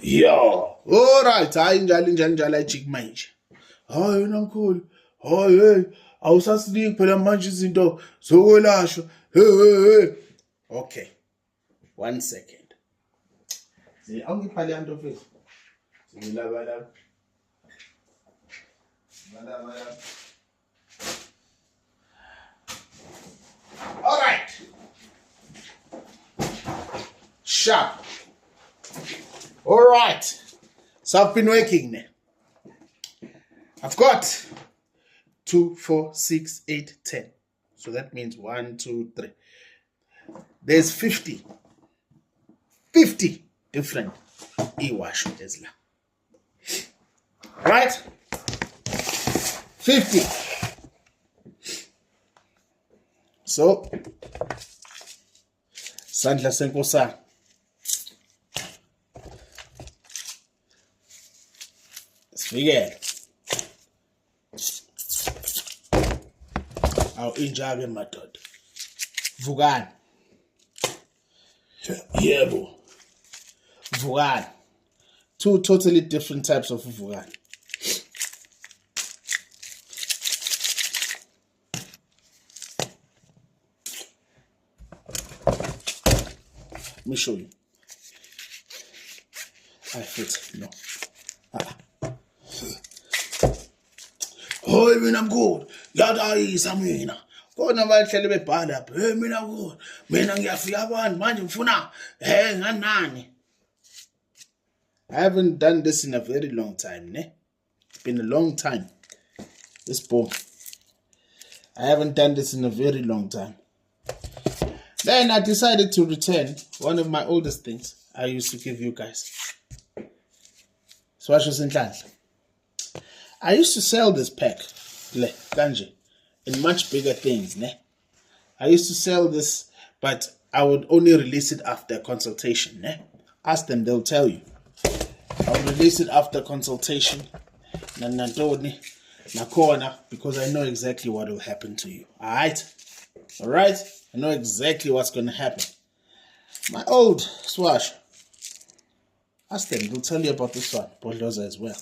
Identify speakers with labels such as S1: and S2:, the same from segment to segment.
S1: Yo, alright, hayi njalo ajik manje. Hayi wena mkhulu. Hayi hey, awusasiniki phela manje izinto zokwelashwa. Hey. Okay. 1 second. Awungiphali yanto mfethu. Ngilaba. Alright. Sharp. Alright. So I've been working now. I've got 2, 4, 6, 8, 10. So that means 1, 2, 3. There's 50 different e-wash Tesla. Right? 50. So, Sandla Senkosa. Sifike. Awinjake madoda. Vukani. Yebo. Vukani. 2 totally different types of vukani. Let me show you. I fit. No. Hoy mina mkhulu, yadayisa mina. Kona bahlele bebhala lapha. Hey mina mkhulu, mina ngiyafika abantu manje ngifuna nganani. I haven't done this in a very long time, ne? It's been a long time. This boom. I haven't done this in a very long time. Then I decided to return one of my oldest things I used to give you guys. Swasho Senhlanhla. I used to sell this pack, kanje, in much bigger things, ne? I used to sell this, but I would only release it after consultation, ne? Ask them, they'll tell you. I will release it after consultation, nanantoni, nakona, because I know exactly what will happen to you. Alright? Alright? I know exactly what's going to happen. My old Swash, ask them, they'll tell you about this one, Bulldozer as well.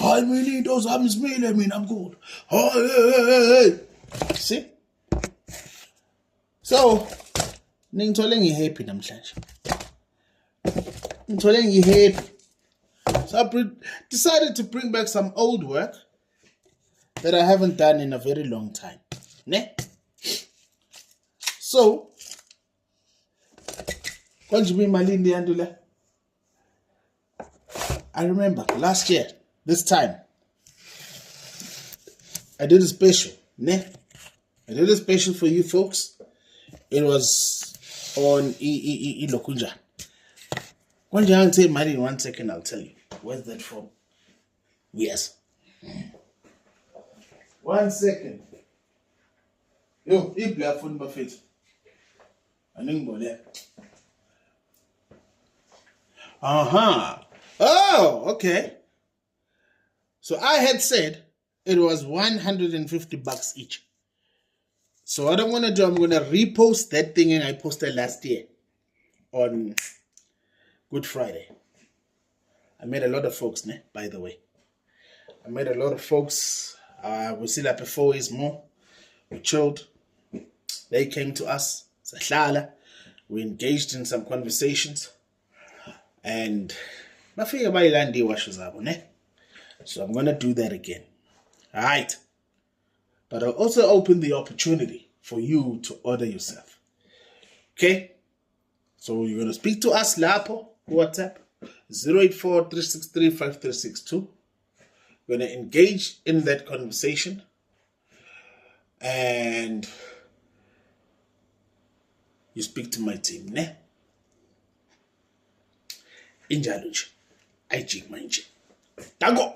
S1: I mean, those arms mean, I'm good. Hey. See? So, ngithole ngihappy namhlanje. Ngithole ngihappy. So I decided to bring back some old work that I haven't done in a very long time. Ne? So, I remember last year, this time, I did a special, ne? I did a special for you folks. It was on Lokunja. When you say money in 1 second, I'll tell you. Where's that from? Yes. 1 second. Yo, you play a phone buffet. I didn't go there. Oh, okay. So I had said it was $150 each. So what I'm going to do, I'm going to repost that thing I posted last year on Good Friday. I made a lot of folks, ne? By the way. I made a lot of folks. We still up before is more. We chilled. They came to us. We engaged in some conversations. And so I'm going to do that again. Alright. But I'll also open the opportunity for you to order yourself. Okay? So you're going to speak to us, Lapo, WhatsApp, 084-363-5362. We're going to engage in that conversation. And you speak to my team, ne? Injalunch. I jig manje. Tango!